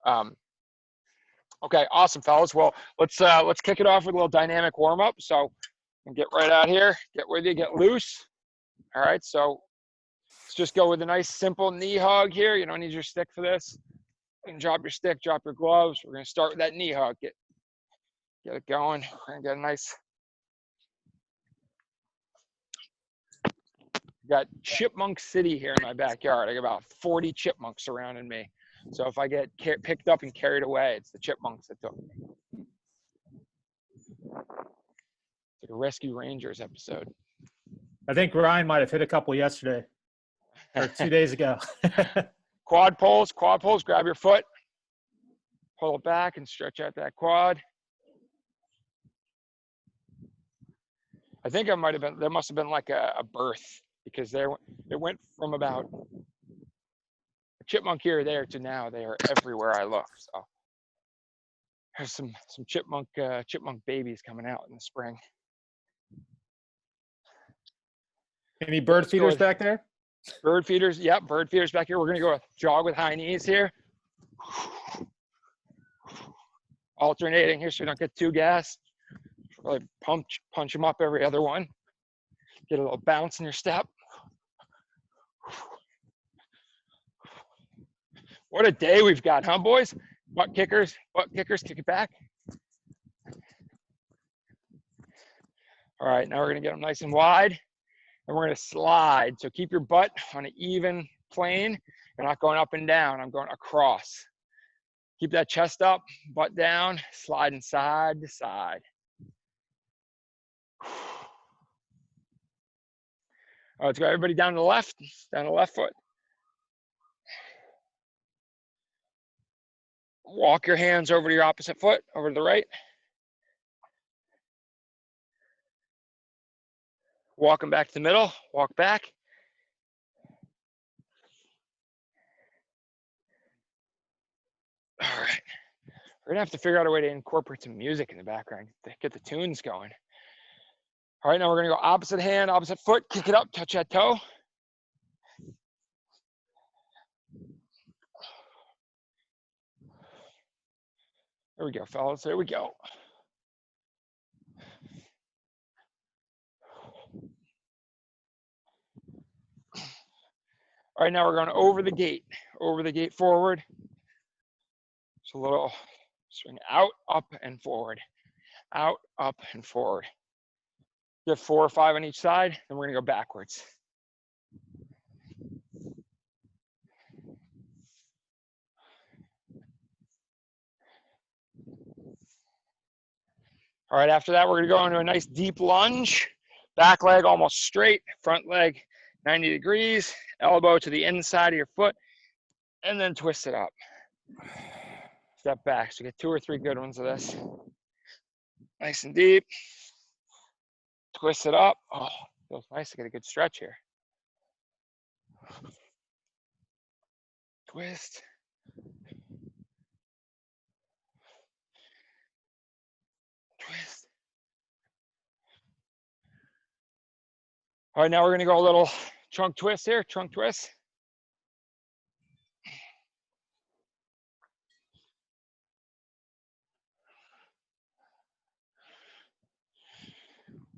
Okay, awesome, fellas. Well, let's kick it off with a little dynamic warm up. So, get right out here, get with you, get loose. All right, so let's just go with a nice simple knee hug here. You don't need your stick for this. You can drop your stick, drop your gloves. We're gonna start with that knee hug. Get it going. We're gonna get a nice. Got Chipmunk City here in my backyard. I got about 40 chipmunks surrounding me. So if I get picked up and carried away, it's the chipmunks that took me. It's like a Rescue Rangers episode. I think Ryan might have hit a couple yesterday or 2 days ago. Quad pulls, grab your foot, pull it back and stretch out that quad. I think there must have been like a birth, because it went from about a chipmunk here or there to now they are everywhere I look. So there's some chipmunk babies coming out in the spring. Any bird feeders back there? Bird feeders, yep, bird feeders back here. We're gonna go jog with high knees here. Alternating here so you don't get too gassed. Really punch them up every other one. Get a little bounce in your step. What a day we've got, huh, boys? Butt kickers, kick it back. All right, now we're gonna get them nice and wide, and we're gonna slide. So keep your butt on an even plane. You're not going up and down, I'm going across. Keep that chest up, butt down, sliding side to side. All right, let's go everybody down to the left foot. Walk your hands over to your opposite foot, over to the right. Walk them back to the middle, walk back. All right, we're gonna have to figure out a way to incorporate some music in the background, to get the tunes going. All right, now we're gonna go opposite hand, opposite foot, kick it up, touch that toe. There we go, fellas, there we go. All right, now we're going over the gate forward. It's a little swing out, up, and forward. Out, up, and forward. Get 4 or 5 on each side, then we're gonna go backwards. All right, after that, we're gonna go into a nice deep lunge. Back leg almost straight, front leg 90 degrees, elbow to the inside of your foot, and then twist it up. Step back, so get 2 or 3 good ones of this. Nice and deep. Twist it up. Oh, feels nice to get a good stretch here. Twist. Twist. All right, now we're gonna go a little trunk twist here, trunk twist.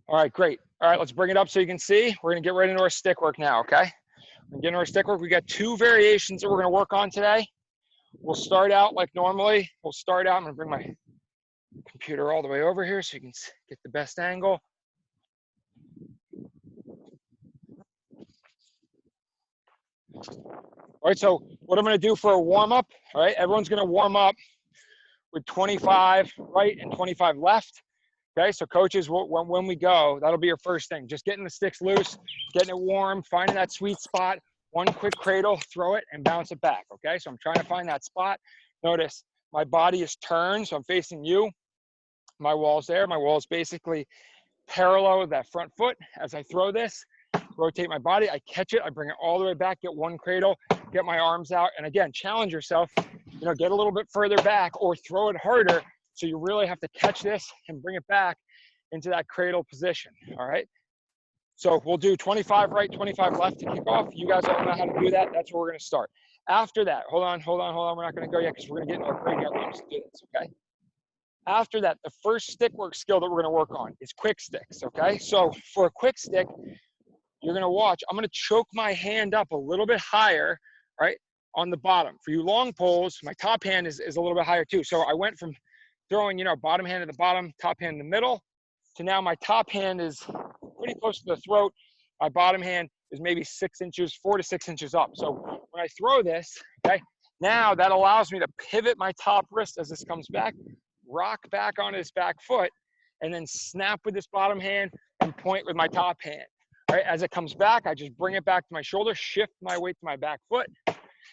All right, great. All right, let's bring it up so you can see. We're gonna get right into our stick work now, okay? We're gonna get into our stick work. We got 2 variations that we're gonna work on today. We'll start out like normally. I'm gonna bring my computer all the way over here so you can get the best angle. All right, so what I'm gonna do for a warm up, all right, everyone's gonna warm up with 25 right and 25 left. Okay, so coaches, when we go, that'll be your first thing. Just getting the sticks loose, getting it warm, finding that sweet spot, one quick cradle, throw it and bounce it back, okay? So I'm trying to find that spot. Notice my body is turned, so I'm facing you. My wall's there. My wall's basically parallel with that front foot. As I throw this, rotate my body, I catch it, I bring it all the way back, get one cradle, get my arms out, and again, challenge yourself, you know, get a little bit further back or throw it harder. So you really have to catch this and bring it back into that cradle position, all right? So we'll do 25 right, 25 left to kick off. You guys all know how to do that. That's where we're gonna start. After that, hold on. We're not going to go yet because we're going to get into our breakout rooms to do this, okay? After that, the first stick work skill that we're going to work on is quick sticks, okay? So for a quick stick, you're going to watch. I'm going to choke my hand up a little bit higher, right, on the bottom. For you long poles, my top hand is a little bit higher too. So I went from throwing, bottom hand at the bottom, top hand in the middle, to now my top hand is pretty close to the throat. My bottom hand is maybe 6 inches, 4 to 6 inches up. So when I throw this, okay, now that allows me to pivot my top wrist as this comes back, rock back on his back foot, and then snap with this bottom hand and point with my top hand. All right, as it comes back, I just bring it back to my shoulder, shift my weight to my back foot,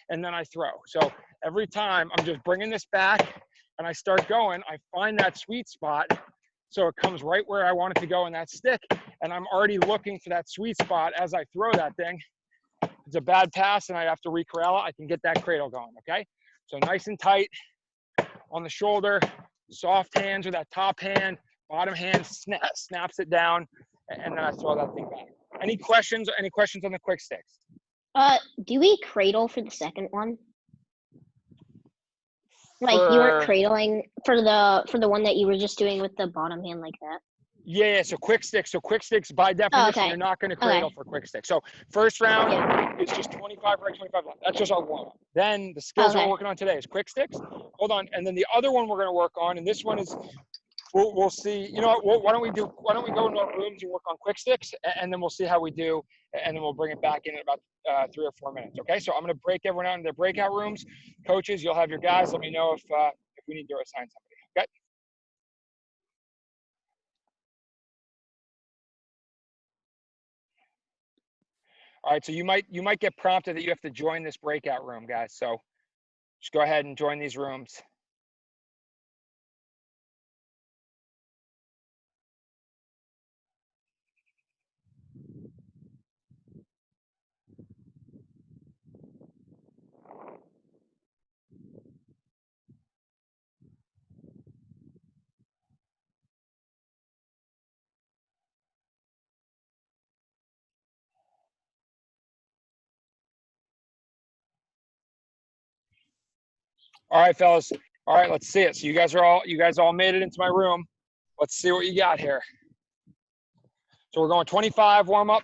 and then I throw. So every time I'm just bringing this back and I start going, I find that sweet spot so it comes right where I want it to go in that stick, and I'm already looking for that sweet spot as I throw that thing. If it's a bad pass and I have to re-corral it, I can get that cradle going, okay? So nice and tight on the shoulder, soft hands with that top hand, bottom hand snaps it down, and then I throw that thing back. Any questions on the quick sticks? Do we cradle for the second one? Like you were cradling for the one that you were just doing with the bottom hand like that? Yeah, so quick sticks by definition, you're not going to cradle for quick sticks. So first round is just 25 right, 25 left. That's just our warm-up. Then the skills we're working on today is quick sticks. Hold on, and then the other one we're going to work on, and this one is, we'll see. You know what? Why don't we go into our rooms and work on quick sticks, and then we'll see how we do, and then we'll bring it back in about 3 or 4 minutes. Okay, so I'm going to break everyone out into their breakout rooms. Coaches, you'll have your guys. Let me know if we need to assign somebody. Okay. All right, so you might get prompted that you have to join this breakout room, guys. So just go ahead and join these rooms. All right, fellas. All right, let's see it. So you guys all made it into my room. Let's see what you got here. So we're going 25 warm up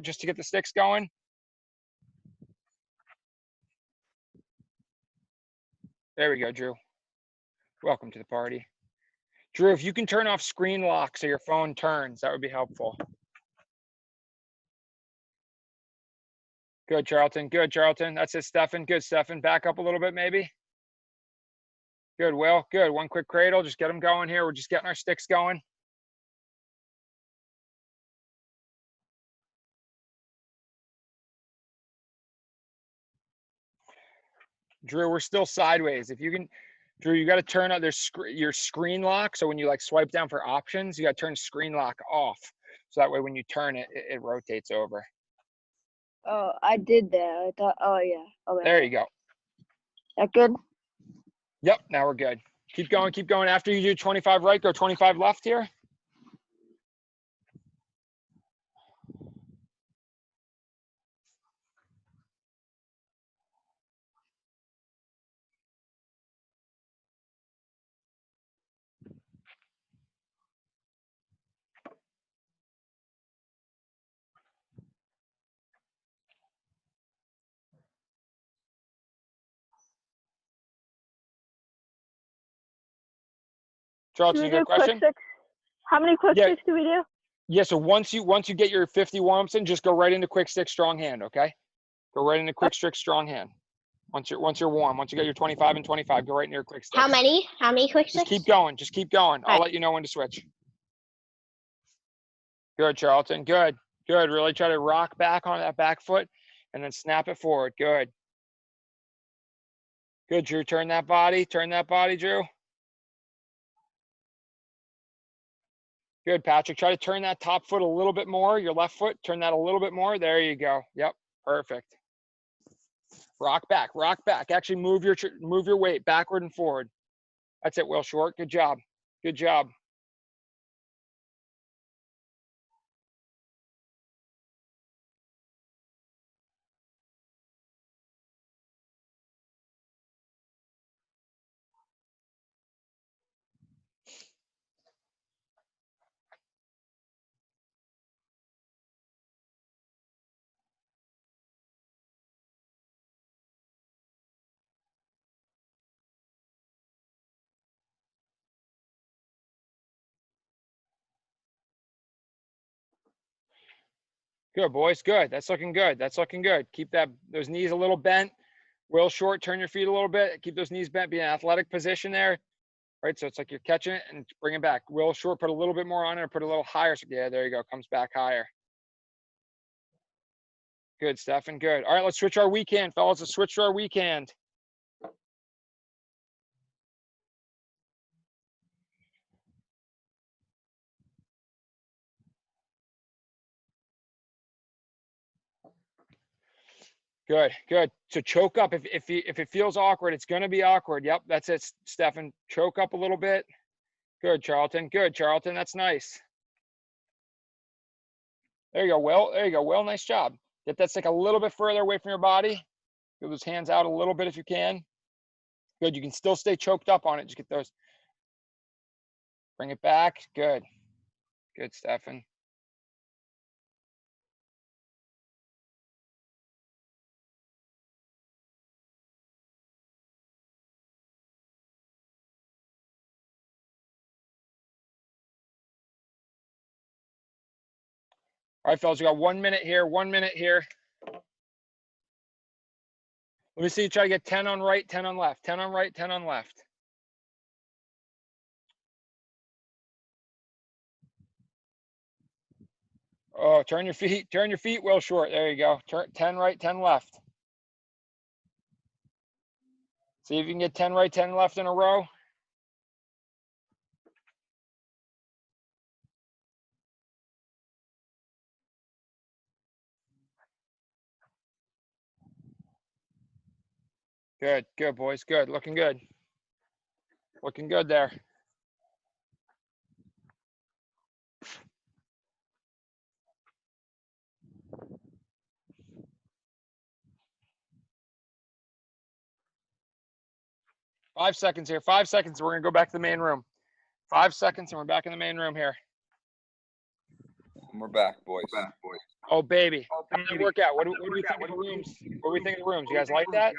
just to get the sticks going. There we go, Drew. Welcome to the party. Drew, if you can turn off screen lock so your phone turns, that would be helpful. Good, Charlton. Good, Charlton. That's it, Stefan. Good, Stefan. Back up a little bit, maybe. Good, Will. Good. One quick cradle. Just get them going here. We're just getting our sticks going. Drew, we're still sideways. If you can, Drew, you got to turn on your screen lock. So when you like swipe down for options, you got to turn screen lock off. So that way when you turn it, it rotates over. Oh, I did that. I thought, oh yeah. Okay. There you go. That good? Yep, now we're good. Keep going, keep going. After you do 25 right, go 25 left here. Charlton, you got a question? How many quick sticks do we do? Yeah, so once you get your 50 warm-ups in, just go right into quick stick, strong hand, okay? Go right into quick stick, strong hand. Once you're warm, once you got your 25 and 25, go right into your quick sticks. How many quick sticks? Just keep going, just keep going. I'll let you know when to switch. Good, Charlton, good, good. Really try to rock back on that back foot and then snap it forward, good. Good, Drew, turn that body, Drew. Good, Patrick. Try to turn that top foot a little bit more. Your left foot, turn that a little bit more. There you go. Yep, perfect. Rock back, rock back. Actually move your weight backward and forward. That's it, Will Short. Good job. Good job. Good, boys. Good. That's looking good. That's looking good. Keep those knees a little bent. Will short, turn your feet a little bit. Keep those knees bent. Be in an athletic position there. Right, so it's like you're catching it and bring it back. Will short, put a little bit more on it or put a little higher. So yeah, there you go. Comes back higher. Good, Stefan. Good. All right, let's switch our weekend, fellas. Let's switch to our weekend. Good, good. So choke up. If it feels awkward, it's going to be awkward. Yep, that's it, Stefan. Choke up a little bit. Good, Charlton. Good, Charlton. That's nice. There you go, Will. There you go, Will. Nice job. Get that stick a little bit further away from your body. Get those hands out a little bit if you can. Good. You can still stay choked up on it. Just get those. Bring it back. Good. Good, Stefan. All right, fellas, we got 1 minute here, 1 minute here. Let me see you try to get 10 on right, 10 on left, 10 on right, 10 on left. Oh, turn your feet, Will short. There you go. Turn 10 right, 10 left. See if you can get 10 right, 10 left in a row. Good, good, boys. Good. Looking good. Looking good there. Five seconds here. 5 seconds. We're going to go back to the main room. 5 seconds and we're back in the main room here. We're back, boys. Oh, baby. How did it work out? What do we think of the rooms? What do we think of the rooms? You guys like that?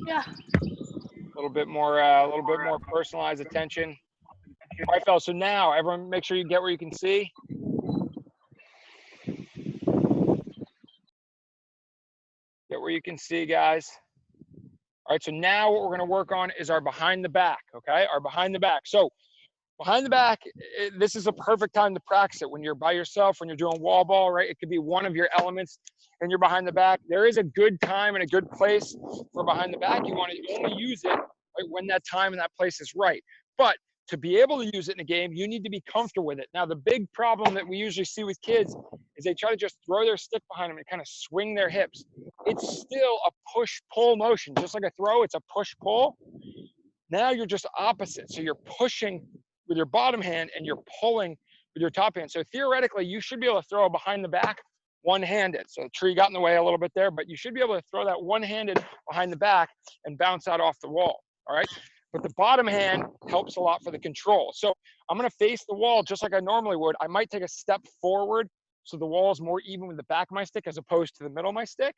Yeah. A little bit more personalized attention. All right, fellas. So now everyone make sure you get where you can see. Get where you can see, guys. All right, so now what we're going to work on is our behind the back, okay? Our behind the back. So behind the back, this is a perfect time to practice it when you're by yourself, when you're doing wall ball, right? It could be one of your elements and you're behind the back. There is a good time and a good place for behind the back. You want to only use it right when that time and that place is right. But to be able to use it in a game, you need to be comfortable with it. Now, the big problem that we usually see with kids is they try to just throw their stick behind them and kind of swing their hips. It's still a push-pull motion. Just like a throw, it's a push-pull. Now you're just opposite. So you're pushing with your bottom hand and you're pulling with your top hand. So theoretically, you should be able to throw behind the back one-handed. So the tree got in the way a little bit there, but you should be able to throw that one-handed behind the back and bounce out off the wall, all right? But the bottom hand helps a lot for the control. So I'm gonna face the wall just like I normally would. I might take a step forward so the wall is more even with the back of my stick as opposed to the middle of my stick,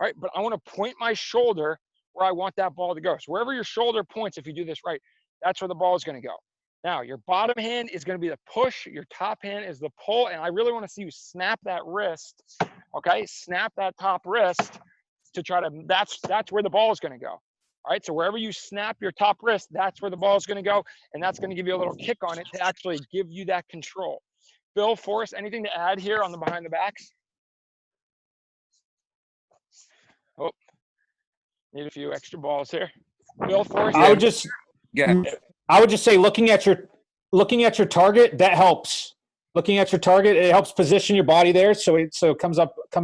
all right? But I wanna point my shoulder where I want that ball to go. So wherever your shoulder points, if you do this right, that's where the ball is gonna go. Now, your bottom hand is going to be the push. Your top hand is the pull. And I really want to see you snap that wrist, okay? Snap that top wrist to try to, that's where the ball is going to go. All right, so wherever you snap your top wrist, that's where the ball is going to go. And that's going to give you a little kick on it to actually give you that control. Bill, Forrest, anything to add here on the behind the backs? Oh, need a few extra balls here. Bill, Forrest? I would just say looking at your target, that helps. Looking at your target, it helps position your body there so it comes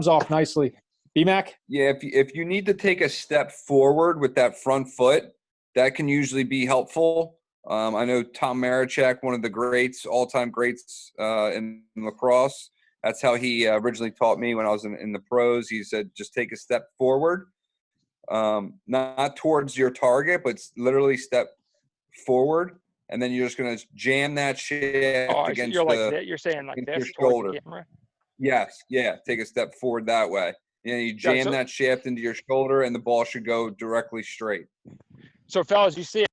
off nicely. BMAC? Yeah, if you need to take a step forward with that front foot, that can usually be helpful. I know Tom Marichak, one of the greats, all-time greats in lacrosse, that's how he originally taught me when I was in the pros. He said, just take a step forward, not towards your target, but literally step forward, and then you're just going to jam that shaft against you're saying like this towards the camera? Yes, yeah, take a step forward that way. You jam that shaft into your shoulder, and the ball should go directly straight. So, fellas, you see it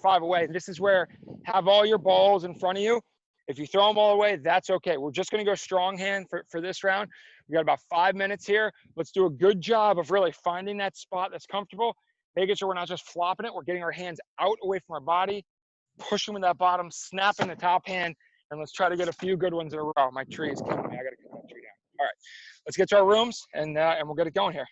5 away. This is where have all your balls in front of you. If you throw them all away, that's okay. We're just going to go strong hand for this round. We got about 5 minutes here. Let's do a good job of really finding that spot that's comfortable, making sure we're not just flopping it. We're getting our hands out away from our body, pushing with that bottom, snapping the top hand, and let's try to get a few good ones in a row. My tree is killing me. I got to cut that tree down. All right, let's get to our rooms, and we'll get it going here.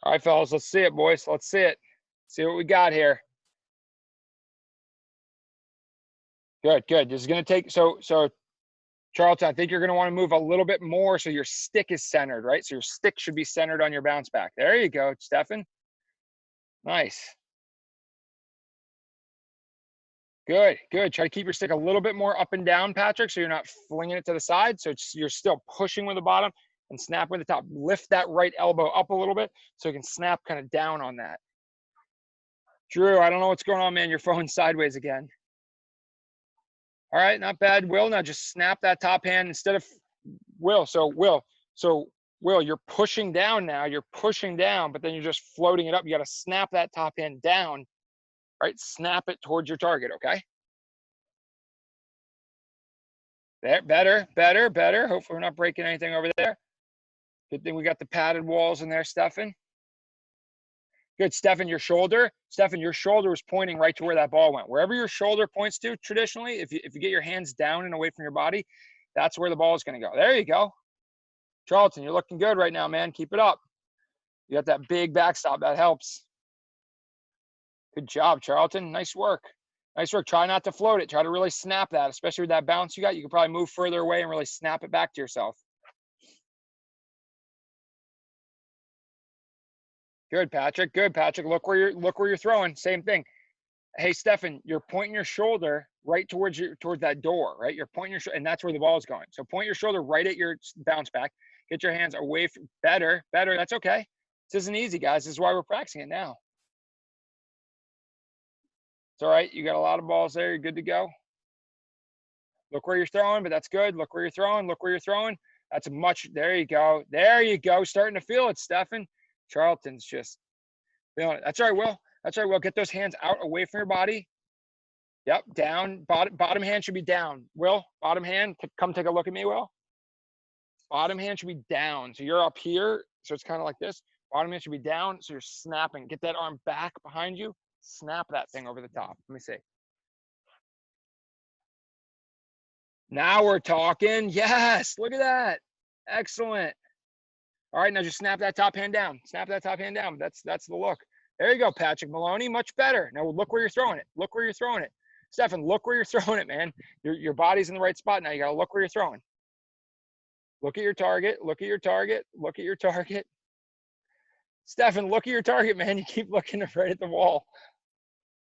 All right, fellas, let's see it, boys. Let's see it. See what we got here. Good, good. This is going to take, so Charlton, I think you're going to want to move a little bit more so your stick is centered, right? So your stick should be centered on your bounce back. There you go, Stefan. Nice. Good, good. Try to keep your stick a little bit more up and down, Patrick, so you're not flinging it to the side. So you're still pushing with the bottom and snap with the top. Lift that right elbow up a little bit so you can snap kind of down on that. Drew, I don't know what's going on, man. Your phone's sideways again. All right, not bad. Will, now just snap that top hand instead of Will. So Will, you're pushing down now. You're pushing down, but then you're just floating it up. You got to snap that top hand down, right? Snap it towards your target, okay? There, better, better, better. Hopefully we're not breaking anything over there. Good thing we got the padded walls in there, Stefan. Good, Stefan, your shoulder. Stefan, your shoulder was pointing right to where that ball went. Wherever your shoulder points to, traditionally, if you get your hands down and away from your body, that's where the ball is going to go. There you go. Charlton, you're looking good right now, man. Keep it up. You got that big backstop. That helps. Good job, Charlton. Nice work. Nice work. Try not to float it. Try to really snap that, especially with that bounce you got. You can probably move further away and really snap it back to yourself. Good, Patrick. Good, Patrick. Look where you're throwing. Same thing. Hey, Stefan, you're pointing your shoulder right towards that door, right? You're pointing your shoulder, and that's where the ball is going. So point your shoulder right at your bounce back. Get your hands away from better. That's okay. This isn't easy, guys. This is why we're practicing it now. It's all right. You got a lot of balls there. You're good to go. Look where you're throwing, but that's good. Look where you're throwing. Look where you're throwing. That's much. There you go. There you go. Starting to feel it, Stefan. Charlton's just feeling it. That's all right, Will. That's all right, Will. Get those hands out away from your body. Yep, down. Bottom hand should be down. Will, bottom hand. Come take a look at me, Will. Bottom hand should be down. So you're up here. So it's kind of like this. Bottom hand should be down. So you're snapping. Get that arm back behind you. Snap that thing over the top. Let me see. Now we're talking. Yes, look at that. Excellent. All right, now just snap that top hand down. Snap that top hand down. That's the look. There you go, Patrick Maloney. Much better. Now look where you're throwing it. Look where you're throwing it. Stefan, look where you're throwing it, man. Your body's in the right spot now. You got to look where you're throwing. Look at your target. Look at your target. Look at your target. Stefan, look at your target, man. You keep looking right at the wall.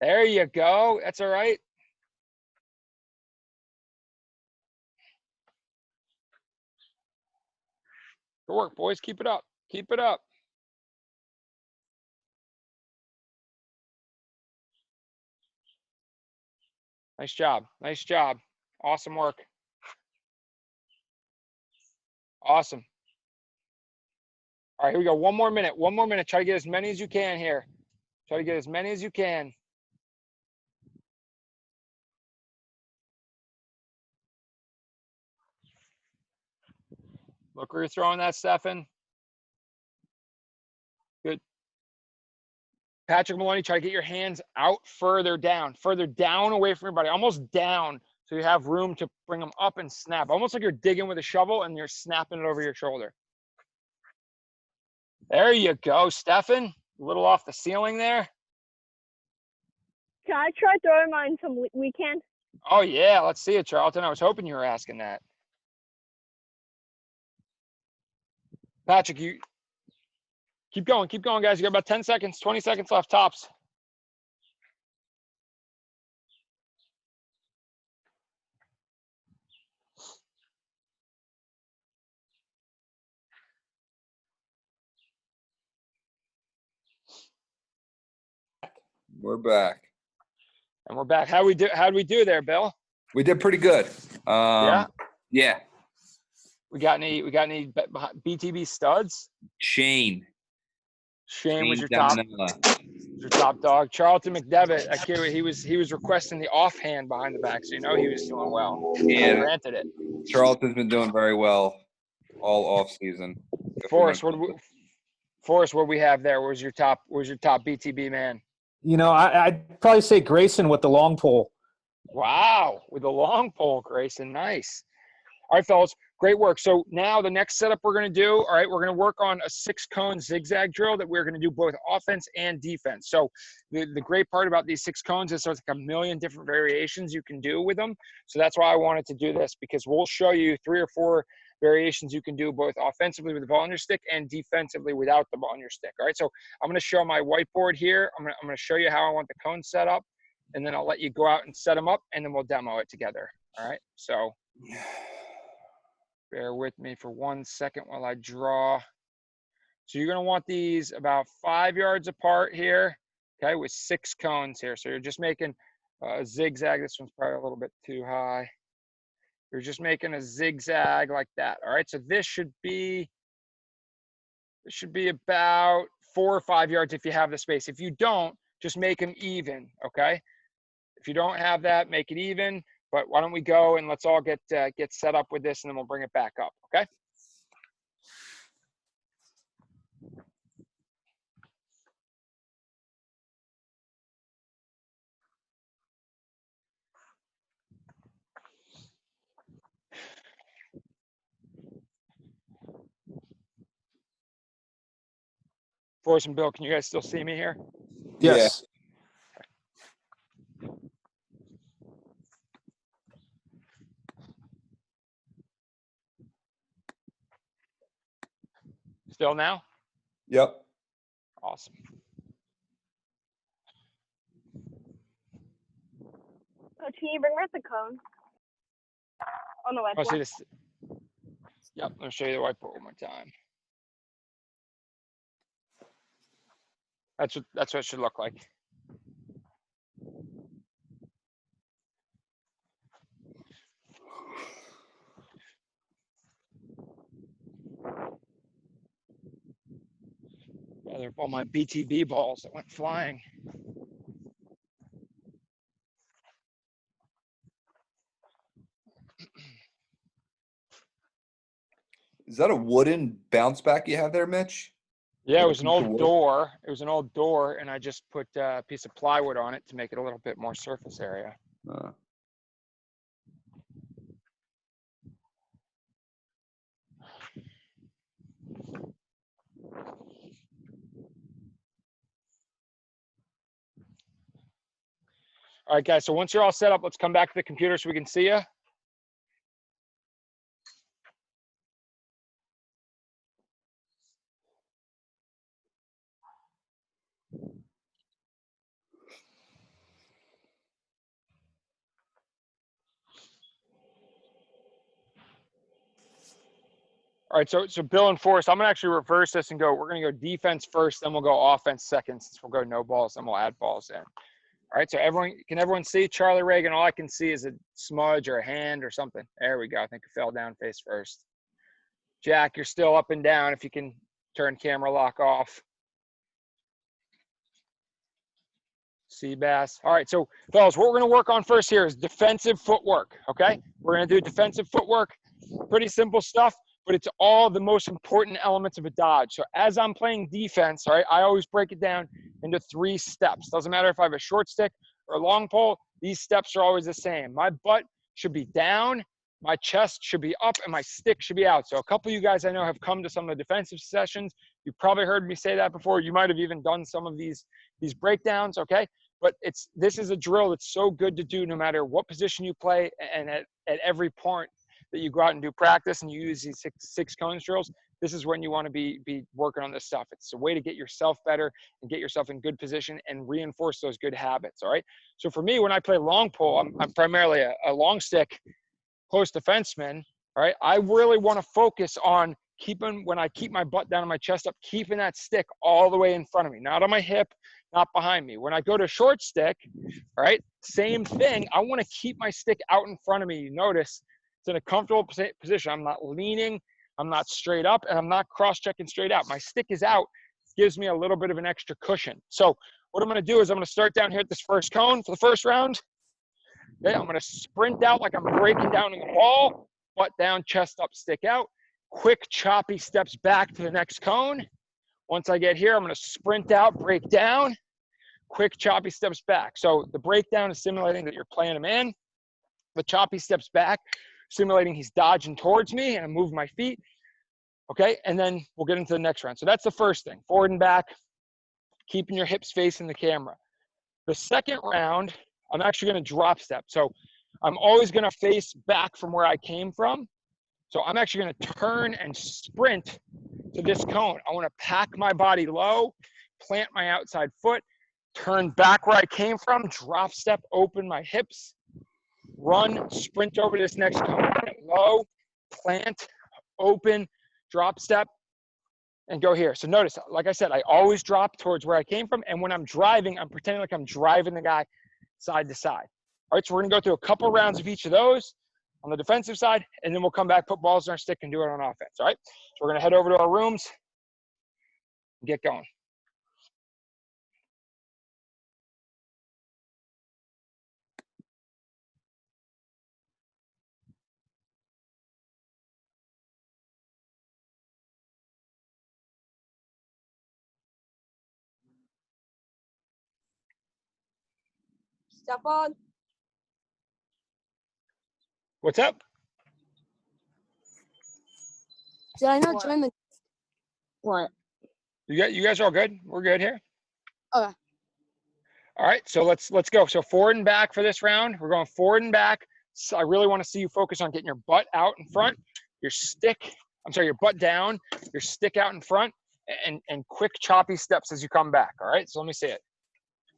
There you go. That's all right. Good work, boys. Keep it up. Keep it up. Nice job. Nice job. Awesome work. Awesome. All right, here we go. One more minute. One more minute. Try to get as many as you can here. Try to get as many as you can. Look where you're throwing that, Stefan. Good. Patrick Maloney, try to get your hands out further down away from your body, almost down, so you have room to bring them up and snap, almost like you're digging with a shovel and you're snapping it over your shoulder. There you go, Stefan. A little off the ceiling there. Can I try throwing mine some weekend? Oh, yeah. Let's see it, Charlton. I was hoping you were asking that. Patrick, you keep going, guys. You got about 10 seconds, 20 seconds left, tops. We're back. And we're back. How'd we do there, Bill? We did pretty good. Yeah? Yeah. We got any BTB studs? Shane Was your top dog. Charlton McDevitt, I can't wait. He was requesting the offhand behind the back, so you know he was doing well. Yeah. Granted it. Charlton's been doing very well all off season. Forrest, what do we have there? Where's your top BTB man? You know, I'd probably say Grayson with the long pole. Wow, with the long pole, Grayson. Nice. All right, fellas, great work. So now the next setup we're going to do, all right, we're going to work on a 6-cone zigzag drill that we're going to do both offense and defense. So the great part about these 6 cones is there's like a million different variations you can do with them. So that's why I wanted to do this, because we'll show you 3 or 4 variations you can do both offensively with the ball on your stick and defensively without the ball on your stick. All right, so I'm going to show my whiteboard here. I'm going to show you how I want the cone set up, and then I'll let you go out and set them up, and then we'll demo it together. All right, so bear with me for 1 second while I draw. So you're going to want these about 5 yards apart here, okay, with 6 cones here. So you're just making a zigzag. This one's probably a little bit too high. You're just making a zigzag like that. All right, so this should be about 4 or 5 yards if you have the space. If you don't, just make them even, okay? If you don't have that, make it even. But why don't we go and let's all get set up with this, and then we'll bring it back up, okay? Forrest and Bill, can you guys still see me here? Yes. Still now? Yep. Awesome. Coach, can you bring out the cone? Oh no, I'll see this. Yep, let me show you the whiteboard one more time. That's what it should look like. Rather all my BTB balls that went flying. Is that a wooden bounce back you have there, Mitch? Yeah, it was an old door. It was an old door, and I just put a piece of plywood on it to make it a little bit more surface area. All right, guys, so once you're all set up, let's come back to the computer so we can see you. All right, so Bill and Forrest, I'm gonna actually reverse this and go. We're gonna go defense first, then we'll go offense second. Since we'll go no balls, then we'll add balls in. All right, so everyone see Charlie Reagan? All I can see is a smudge or a hand or something. There we go. I think it fell down face first. Jack, you're still up and down. If you can turn camera lock off. Seabass. All right, so fellas, what we're gonna work on first here is defensive footwork. Okay, we're gonna do defensive footwork. Pretty simple stuff, but it's all the most important elements of a dodge. So as I'm playing defense, all right, I always break it down into 3 steps. Doesn't matter if I have a short stick or a long pole, these steps are always the same. My butt should be down, my chest should be up, and my stick should be out. So a couple of you guys I know have come to some of the defensive sessions. You've probably heard me say that before. You might have even done some of these breakdowns, okay? But this is a drill that's so good to do no matter what position you play, and at every point that you go out and do practice and you use these six cones drills, this is when you want to be working on this stuff. It's a way to get yourself better and get yourself in good position and reinforce those good habits, all right? So for me, when I play long pole, I'm primarily a long stick close defenseman, all right? I really want to focus on when I keep my butt down and my chest up, keeping that stick all the way in front of me, not on my hip, not behind me. When I go to short stick, all right, same thing. I want to keep my stick out in front of me. You notice it's in a comfortable position. I'm not leaning, I'm not straight up, and I'm not cross-checking straight out. My stick is out, gives me a little bit of an extra cushion. So what I'm going to do is I'm going to start down here at this first cone for the first round. Okay, I'm going to sprint out like I'm breaking down in the ball, butt down, chest up, stick out. Quick choppy steps back to the next cone. Once I get here, I'm going to sprint out, break down, quick choppy steps back. So the breakdown is simulating that you're playing him in. The choppy steps back, simulating he's dodging towards me, and I move my feet. Okay, and then we'll get into the next round. So that's the first thing, forward and back, keeping your hips facing the camera. The second round, I'm actually going to drop step. So I'm always going to face back from where I came from. So I'm actually going to turn and sprint to this cone. I want to pack my body low, plant my outside foot, turn back where I came from, drop step, open my hips, run, sprint over this next cone, low, plant, open, drop step, and go here. So notice, like I said, I always drop towards where I came from. And when I'm driving, I'm pretending like I'm driving the guy side to side. All right, so we're going to go through a couple rounds of each of those on the defensive side, and then we'll come back, put balls in our stick, and do it on offense. All right, so we're going to head over to our rooms and get going. Step on. What's up? Did I not What? join the? What? You guys are all good? We're good here? Okay. All right, so let's go. So forward and back for this round. We're going forward and back. So I really want to see you focus on getting your butt out in front, your butt down, your stick out in front, and quick choppy steps as you come back. All right, so let me see it.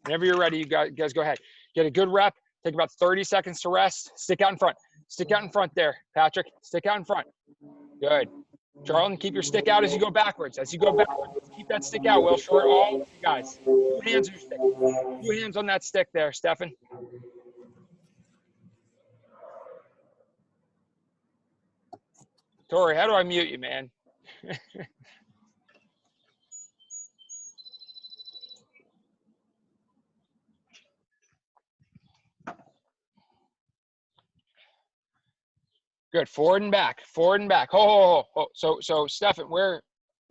Whenever you're ready, you guys go ahead. Get a good rep. Take about 30 seconds to rest. Stick out in front. Stick out in front there, Patrick. Stick out in front. Good. Charlton, keep your stick out as you go backwards. As you go backwards, keep that stick out, Will Short. All you guys. 2 hands on your stick. 2 hands on that stick there, Stefan. Tori, how do I mute you, man? Good. Forward and back. Forward and back. Oh. So Stefan, where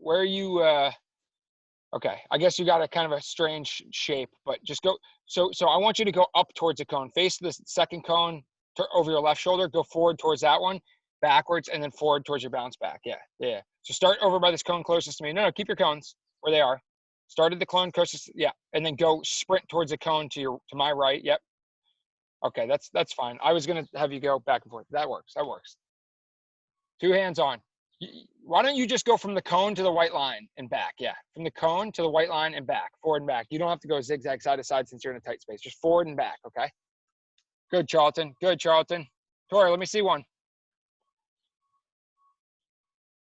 are you? Okay, I guess you got a kind of a strange shape, but just go. So I want you to go up towards the cone. Face the second cone over your left shoulder. Go forward towards that one, backwards, and then forward towards your bounce back. Yeah. So start over by this cone closest to me. No, keep your cones where they are. Start at the cone closest. Yeah, and then go sprint towards the cone to my right. Yep. Okay, that's fine. I was gonna have you go back and forth. That works. 2 hands on. Why don't you just go from the cone to the white line and back? Yeah, from the cone to the white line and back, forward and back. You don't have to go zigzag side to side since you're in a tight space. Just forward and back, okay? Good, Charlton. Tori, let me see one.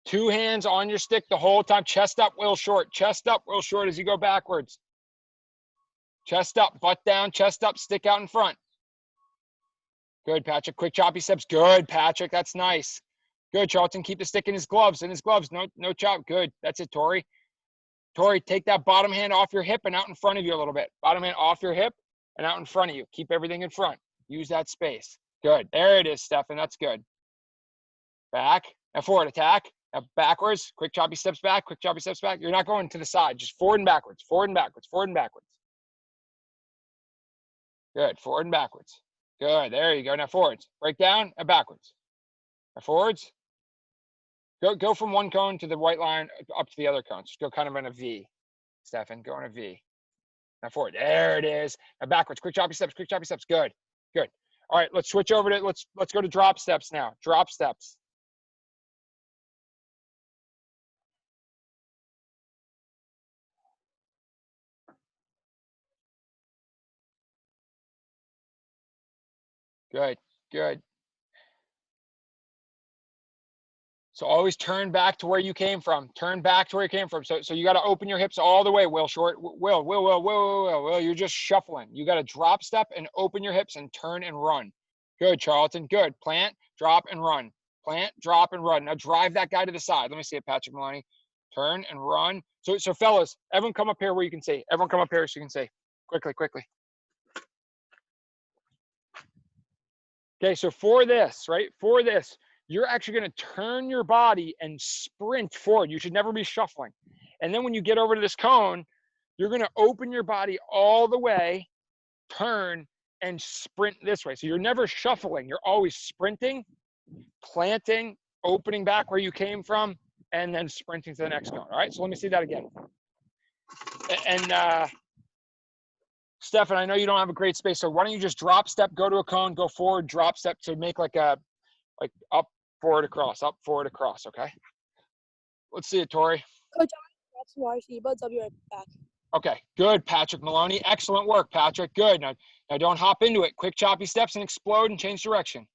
2 hands on your stick the whole time. Chest up, Will Short. Chest up, Will Short as you go backwards. Chest up, butt down, chest up, stick out in front. Good, Patrick. Quick choppy steps. Good, Patrick. That's nice. Good, Charlton. Keep the stick in his gloves. No chop. Good. That's it, Tori. Tori, take that bottom hand off your hip and out in front of you a little bit. Bottom hand off your hip and out in front of you. Keep everything in front. Use that space. Good. There it is, Stefan. That's good. Back. Now forward. Attack. Now backwards. Quick choppy steps back. Quick choppy steps back. You're not going to the side. Just forward and backwards. Forward and backwards. Forward and backwards. Good. Forward and backwards. Good. There you go. Now forwards. Break down and backwards. Now forwards. Go from one cone to the white line up to the other cone. Just go kind of in a V, Stefan. Go in a V. Now forward. There it is. Now backwards. Quick choppy steps. Quick choppy steps. Good. All right. Let's switch over to let's go to drop steps now. Drop steps. Good. So always turn back to where you came from. Turn back to where you came from. So you got to open your hips all the way, Will Short. Will, you're just shuffling. You got to drop step and open your hips and turn and run. Good, Charlton. Good. Plant, drop, and run. Plant, drop, and run. Now drive that guy to the side. Let me see it, Patrick Maloney. Turn and run. So fellas, everyone come up here where you can see. Everyone come up here so you can see. Quickly. Okay, so for this, you're actually going to turn your body and sprint forward. You should never be shuffling. And then when you get over to this cone, you're going to open your body all the way, turn, and sprint this way. So you're never shuffling. You're always sprinting, planting, opening back where you came from, and then sprinting to the next cone. All right, so let me see that again. And Stefan, I know you don't have a great space, so why don't you just drop step, go to a cone, go forward, drop step to make like up, forward, across, okay? Let's see it, Tori. Coach, I'm Marcy, but I'll be right back. Okay, good, Patrick Maloney. Excellent work, Patrick. Good. Now don't hop into it. Quick choppy steps and explode and change direction.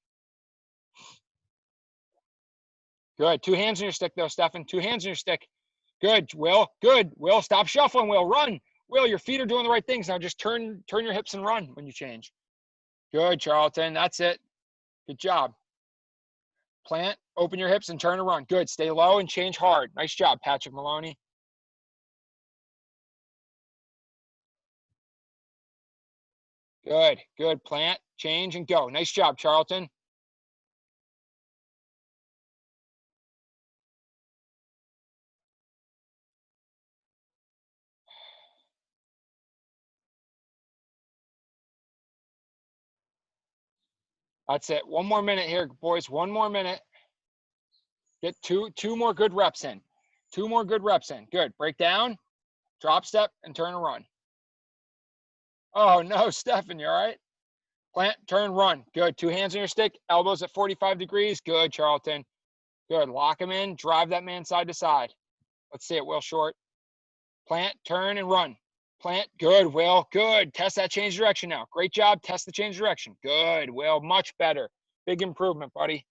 Good. 2 hands on your stick, though, Stefan. 2 hands on your stick. Good, Will. Good. Will, stop shuffling, Will. Run. Will, your feet are doing the right things. Now just turn your hips and run when you change. Good, Charlton. That's it. Good job. Plant, open your hips, and turn and run. Good. Stay low and change hard. Nice job, Patrick Maloney. Good. Plant, change, and go. Nice job, Charlton. That's it. 1 more minute here, boys. 1 more minute. Get two more good reps in. 2 more good reps in. Good. Break down, drop step, and turn and run. Oh, no, Stefan, you all right? Plant, turn, run. Good. 2 hands on your stick, elbows at 45 degrees. Good, Charlton. Good. Lock him in. Drive that man side to side. Let's see it, Will Short. Plant, turn, and run. Plant. Good, Will. Good. Test that change direction now. Great job. Test the change direction. Good, Will. Much better. Big improvement, buddy.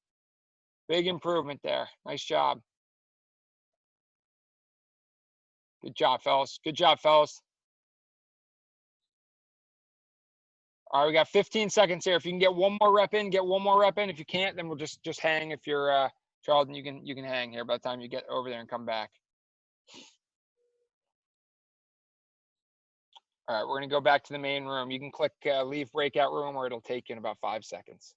Big improvement there. Nice job. Good job, fellas. Good job, fellas. All right, we got 15 seconds here. If you can get 1 more rep in, get 1 more rep in. If you can't, then we'll just hang. If you're Charlton, you can hang here by the time you get over there and come back. All right, we're gonna go back to the main room. You can click leave breakout room, or it'll take you in about 5 seconds.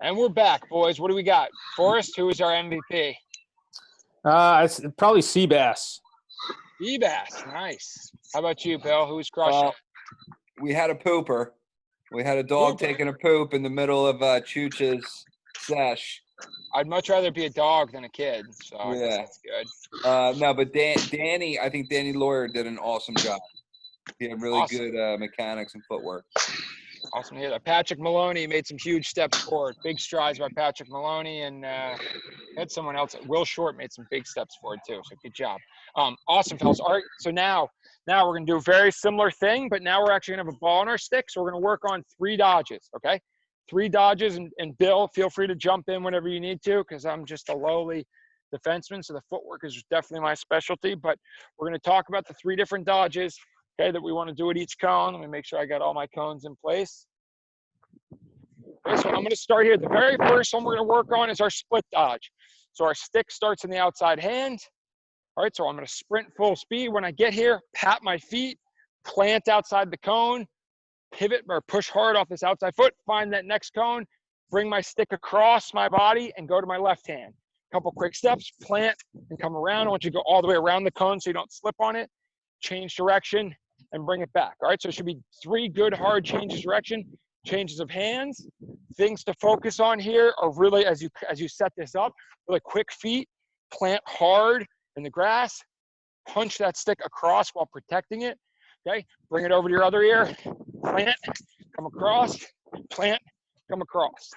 And we're back, boys. What do we got? Forrest, who is our MVP? It's probably Seabass. Seabass, nice. How about you, Bill? Who's crushing? We had a pooper. We had a dog taking a poop in the middle of Chooch's sesh. I'd much rather be a dog than a kid, so I guess that's good. No, but Danny, I think Danny Lawyer did an awesome job. He had really good mechanics and footwork. Awesome to hear that. Patrick Maloney made some huge steps forward. Big strides by Patrick Maloney, and had someone else. Will Short made some big steps forward too. So good job. Awesome, fellas. All right. So now we're gonna do a very similar thing, but now we're actually gonna have a ball in our stick. So we're gonna work on 3 dodges. Okay, 3 dodges, and Bill, feel free to jump in whenever you need to, because I'm just a lowly defenseman, so the footwork is definitely my specialty. But we're gonna talk about the 3 different dodges. Okay, that we want to do at each cone. Let me make sure I got all my cones in place. Okay, so I'm going to start here. The very first one we're going to work on is our split dodge. So our stick starts in the outside hand. All right, so I'm going to sprint full speed. When I get here, pat my feet, plant outside the cone, pivot or push hard off this outside foot, find that next cone, bring my stick across my body, and go to my left hand. Couple quick steps, plant, and come around. I want you to go all the way around the cone so you don't slip on it. Change direction and bring it back. All right, so it should be 3 good hard changes direction, changes of hands. Things to focus on here are really, as you set this up, really quick feet, plant hard in the grass, punch that stick across while protecting it. Okay, bring it over to your other ear, plant, come across, plant, come across.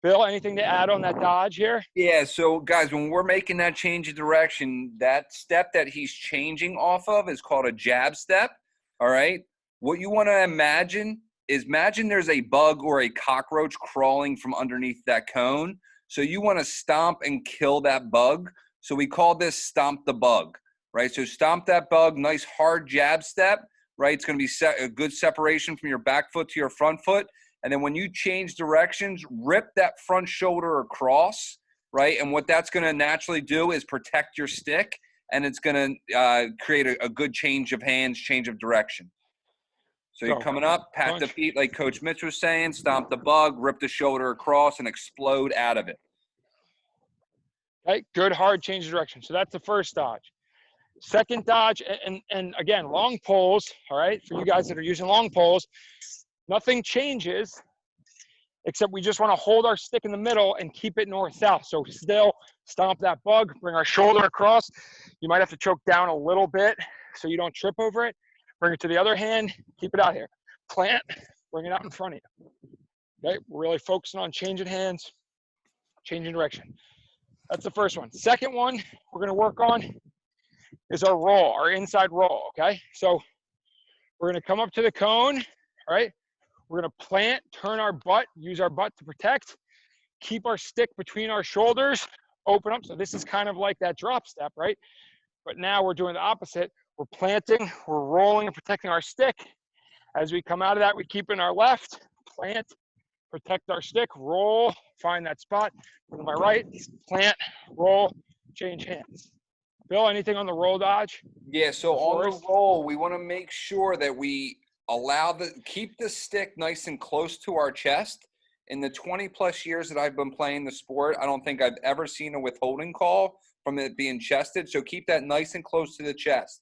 Bill, anything to add on that dodge here? Yeah, so guys, when we're making that change of direction, that step that he's changing off of is called a jab step, all right? What you want to imagine is imagine there's a bug or a cockroach crawling from underneath that cone. So you want to stomp and kill that bug. So we call this stomp the bug, right? So stomp that bug, nice hard jab step, right? It's going to be a good separation from your back foot to your front foot. And then when you change directions, rip that front shoulder across, right? And what that's going to naturally do is protect your stick, and it's going to create a good change of hands, change of direction. So you're coming up, pat the feet like Coach Mitch was saying, stomp the bug, rip the shoulder across, and explode out of it. Okay, good hard change of direction. So that's the first dodge. Second dodge, and again, long poles, all right, for you guys that are using long poles, nothing changes except we just want to hold our stick in the middle and keep it north-south. So still stomp that bug, bring our shoulder across. You might have to choke down a little bit so you don't trip over it. Bring it to the other hand, keep it out here. Plant, bring it out in front of you. Okay, we're really focusing on changing hands, changing direction. That's the first one. Second one we're gonna work on is our roll, our inside roll, okay? So we're gonna come up to the cone, all right? We're gonna plant, turn our butt, use our butt to protect, keep our stick between our shoulders, open up. So this is kind of like that drop step, right? But now we're doing the opposite. We're planting, we're rolling and protecting our stick. As we come out of that, we keep in our left, plant, protect our stick, roll, find that spot. To my right, plant, roll, change hands. Bill, anything on the roll dodge? Yeah, so on the roll, we want to make sure that we keep the stick nice and close to our chest. In the 20 plus years that I've been playing the sport, I don't think I've ever seen a withholding call from it being chested. So keep that nice and close to the chest.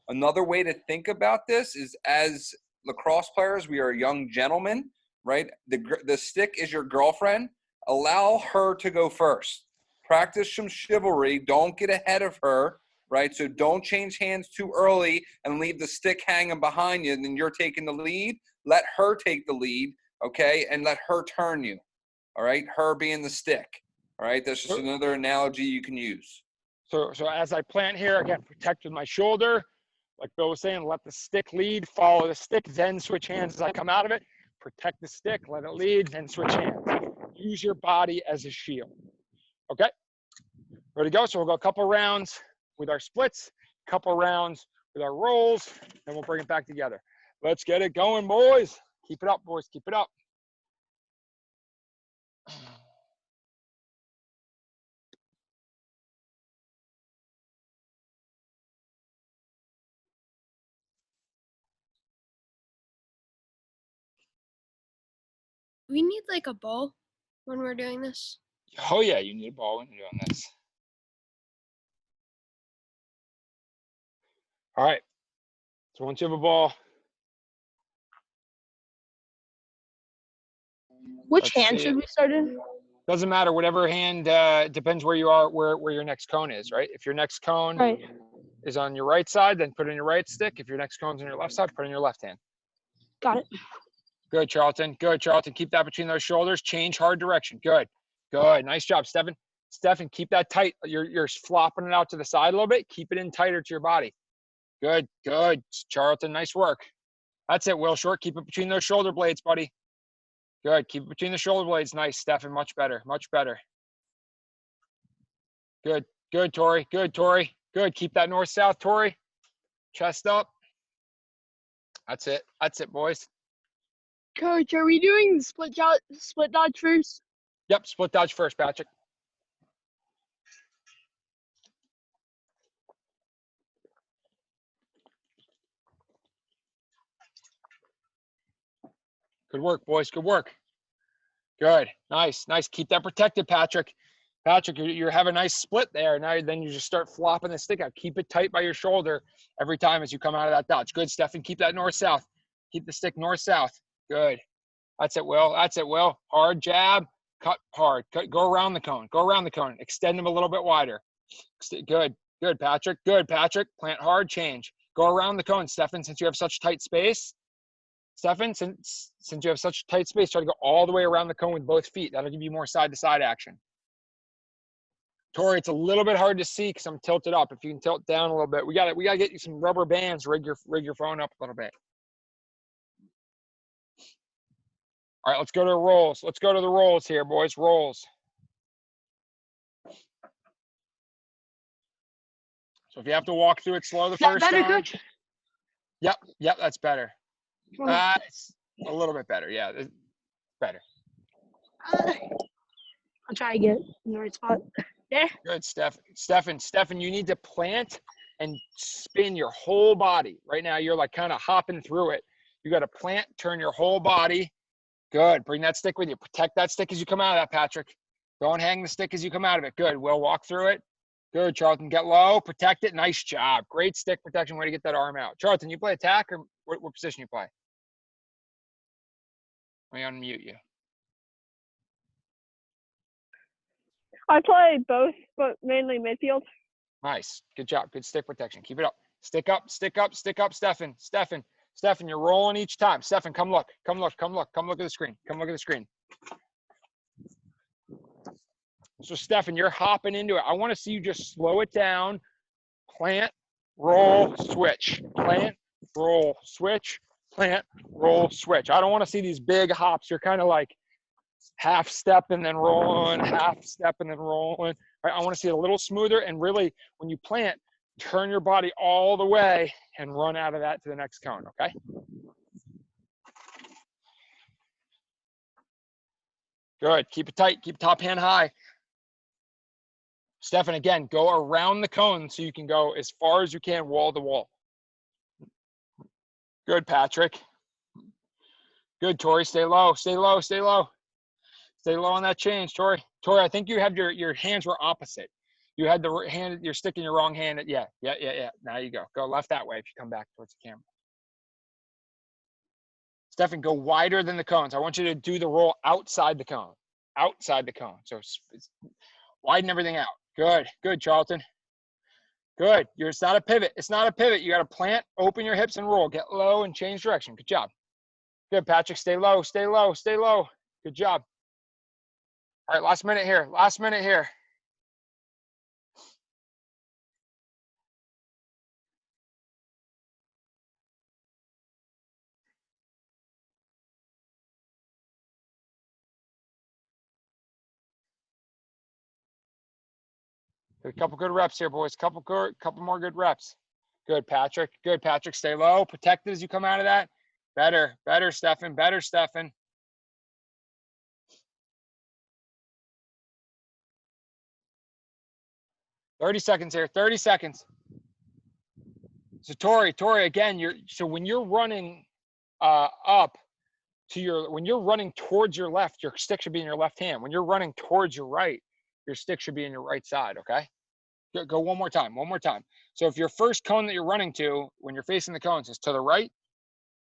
Another way to think about this is, as lacrosse players, we are young gentlemen, right? The stick is your girlfriend. Allow her to go first. Practice some chivalry. Don't get ahead of her, right? So don't change hands too early and leave the stick hanging behind you, and then you're taking the lead. Let her take the lead, okay? And let her turn you, all right? Her being the stick, all right? That's just another analogy you can use. So as I plant here, again, protect with my shoulder. Like Bill was saying, let the stick lead, follow the stick, then switch hands as I come out of it. Protect the stick, let it lead, then switch hands. Use your body as a shield. Okay? Ready to go? So we'll go a couple rounds with our splits, a couple rounds with our rolls, and we'll bring it back together. Let's get it going, boys. Keep it up, boys. Keep it up. We need like a ball when we're doing this. Oh, yeah, you need a ball when you're doing this. All right. So once you have a ball. Which hand should we start in? Doesn't matter, whatever hand, depends where you are, where your next cone is, right? If your next cone is on your right side, then put it in your right stick. If your next cone's on your left side, put it in your left hand. Got it. Good, Charlton. Good, Charlton. Keep that between those shoulders. Change hard direction. Good. Good. Nice job, Stefan. Stefan, keep that tight. You're flopping it out to the side a little bit. Keep it in tighter to your body. Good. Good. Charlton, nice work. That's it, Will Short. Keep it between those shoulder blades, buddy. Good. Keep it between the shoulder blades. Nice, Stefan. Much better. Much better. Good. Good, Tori. Good, Tori. Good. Keep that north-south, Tori. Chest up. That's it. That's it, boys. Coach, are we doing the split dodge first? Yep, split dodge first, Patrick. Good work, boys. Good work. Good. Nice. Nice. Keep that protected, Patrick. Patrick, you have a nice split there. Now then you just start flopping the stick out. Keep it tight by your shoulder every time as you come out of that dodge. Good, Stefan. Keep that north-south. Keep the stick north-south. Good. That's it, Will. That's it, Will. Hard jab. Cut hard. Go around the cone. Go around the cone. Extend them a little bit wider. Good. Good, Patrick. Good, Patrick. Plant hard. Change. Go around the cone, Stefan, since you have such tight space. Stefan, since you have such tight space, try to go all the way around the cone with both feet. That'll give you more side-to-side action. Tori, it's a little bit hard to see because I'm tilted up. If you can tilt down a little bit, we gotta get you some rubber bands. Rig your phone up a little bit. All right, let's go to the rolls. Let's go to the rolls here, boys. Rolls. So if you have to walk through it slow the That first better, time. coach? Yep, that's better. It's a little bit better. Yeah, it's better. I'll try to get in the right spot. There. Good, Stefan, you need to plant and spin your whole body. Right now, you're like kind of hopping through it. You got to plant, turn your whole body. Good. Bring that stick with you. Protect that stick as you come out of that, Patrick. Don't hang the stick as you come out of it. Good. We'll walk through it. Good, Charlton. Get low. Protect it. Nice job. Great stick protection. Way to get that arm out. Charlton, you play attack or what position you play? Let me unmute you. I play both, but mainly midfield. Nice. Good job. Good stick protection. Keep it up. Stick up, stick up, stick up, Stefan. Stefan, you're rolling each time. Stefan, come look. Come look. Come look. Come look at the screen. Come look at the screen. So, Stefan, you're hopping into it. I want to see you just slow it down. Plant, roll, switch. Plant, roll, switch. Plant, roll, switch. I don't want to see these big hops. You're kind of like half step and then rolling, half step and then rolling. Right? I want to see it a little smoother. And really, when you plant, turn your body all the way and run out of that to the next cone, okay? Good. Keep it tight. Keep top hand high. Stefan, again, go around the cone so you can go as far as you can, wall to wall. Good, Patrick. Good, Tori. Stay low. Stay low. Stay low. Stay low on that change, Tori. Tori, I think you have your hands were opposite. You had the hand, you're sticking your wrong hand. Yeah. Now you go. Go left that way if you come back towards the camera. Stefan, go wider than the cones. I want you to do the roll outside the cone. Outside the cone. So widen everything out. Good, Charlton. Good. It's not a pivot. It's not a pivot. You got to plant, open your hips, and roll. Get low and change direction. Good job. Good, Patrick. Stay low. Stay low. Stay low. Good job. All right, last minute here. Last minute here. A couple good reps here, boys. Couple more good reps. Good, Patrick. Good, Patrick. Stay low. Protect it as you come out of that. Better, Stefan. Better, Stefan. $30 seconds here. 30 seconds. So Tori, again, when you're running up to when you're running towards your left, your stick should be in your left hand. When you're running towards your right, your stick should be in your right side, okay? Go one more time. So if your first cone that you're running to, when you're facing the cones, is to the right,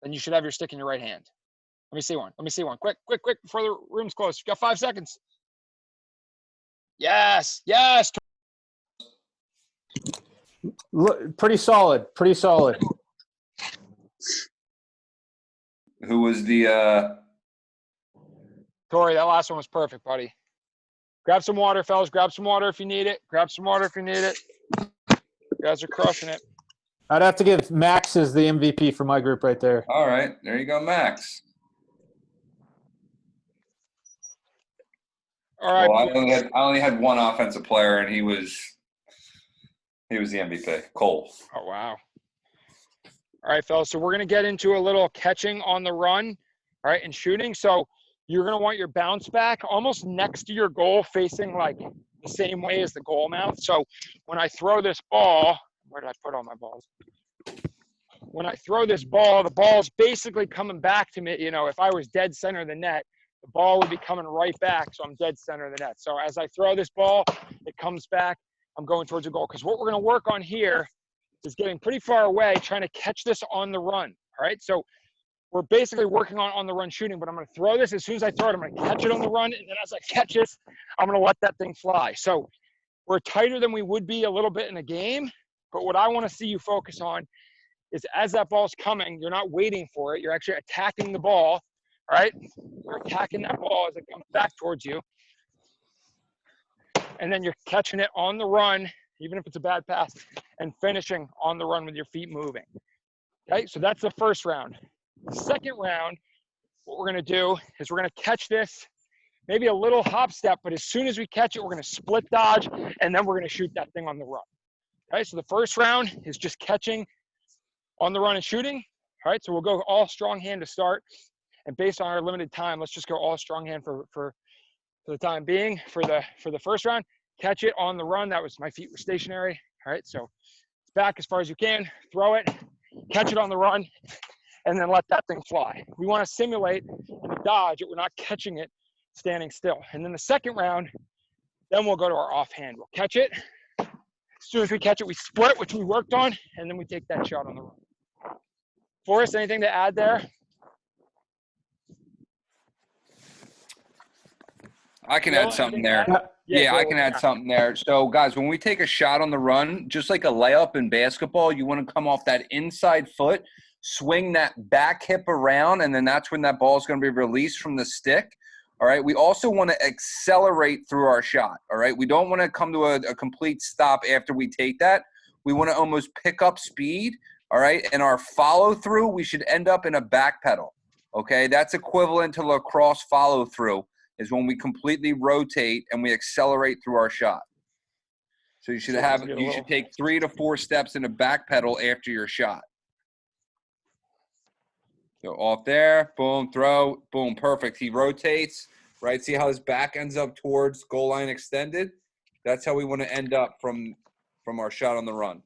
then you should have your stick in your right hand. Let me see one. Quick, before the room's closed. You got 5 seconds. Yes. Look, pretty solid. Who was the Tori, that last one was perfect, buddy. Grab some water, fellas. Grab some water if you need it. You guys are crushing it. I'd have to give Max as the MVP for my group right there. All right, there you go, Max. All right. Well, I only had one offensive player, and he was the MVP. Cole. Oh, wow. All right, fellas. So we're going to get into a little catching on the run, all right, and shooting. So you're going to want your bounce back almost next to your goal, facing like the same way as the goal mouth. So when I throw this ball, where did I put all my balls? When I throw this ball, the ball's basically coming back to me. You know, if I was dead center of the net, the ball would be coming right back, so I'm dead center of the net. So as I throw this ball, it comes back. I'm going towards the goal. Because what we're going to work on here is getting pretty far away, trying to catch this on the run. All right, so we're basically working on the run shooting, but I'm going to throw this. As soon as I throw it, I'm going to catch it on the run, and then as I catch this, I'm going to let that thing fly. So we're tighter than we would be a little bit in a game, but what I want to see you focus on is as that ball's coming, you're not waiting for it. You're actually attacking the ball, all right? You're attacking that ball as it comes back towards you, and then you're catching it on the run, even if it's a bad pass, and finishing on the run with your feet moving, okay? So that's the first round. The second round, what we're going to do is we're going to catch this, maybe a little hop step, but as soon as we catch it, we're going to split dodge, and then we're going to shoot that thing on the run. Okay, so the first round is just catching on the run and shooting. All right, so we'll go all strong hand to start. And based on our limited time, let's just go all strong hand for the time being. For the first round, catch it on the run. That was, my feet were stationary. All right, so it's back as far as you can, throw it, catch it on the run, and then let that thing fly. We want to simulate in a dodge that we're not catching it standing still. And then the second round, then we'll go to our offhand. We'll catch it. As soon as we catch it, we split, which we worked on, and then we take that shot on the run. Forrest, anything to add there? I can add something there. Yeah, I can add something there. So, guys, when we take a shot on the run, just like a layup in basketball, you want to come off that inside foot, swing that back hip around, and then that's when that ball is going to be released from the stick. All right. We also want to accelerate through our shot. All right. We don't want to come to a complete stop after we take that. We want to almost pick up speed. All right. And our follow through, we should end up in a back pedal. Okay. That's equivalent to lacrosse follow through, is when we completely rotate and we accelerate through our shot. So you should take 3 to 4 steps in a back pedal after your shot. So off there, boom, throw, boom, perfect. He rotates, right? See how his back ends up towards goal line extended? That's how we want to end up from our shot on the run.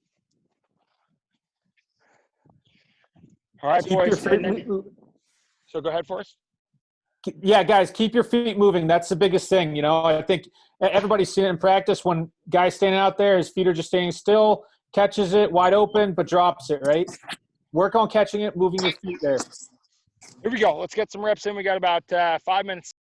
All right, boys. So go ahead, Forrest. Yeah, guys, keep your feet moving. That's the biggest thing. You know, I think everybody's seen it in practice when guys standing out there, his feet are just staying still, catches it wide open, but drops it, right? Work on catching it, moving your feet there. Here we go. Let's get some reps in. We got about 5 minutes.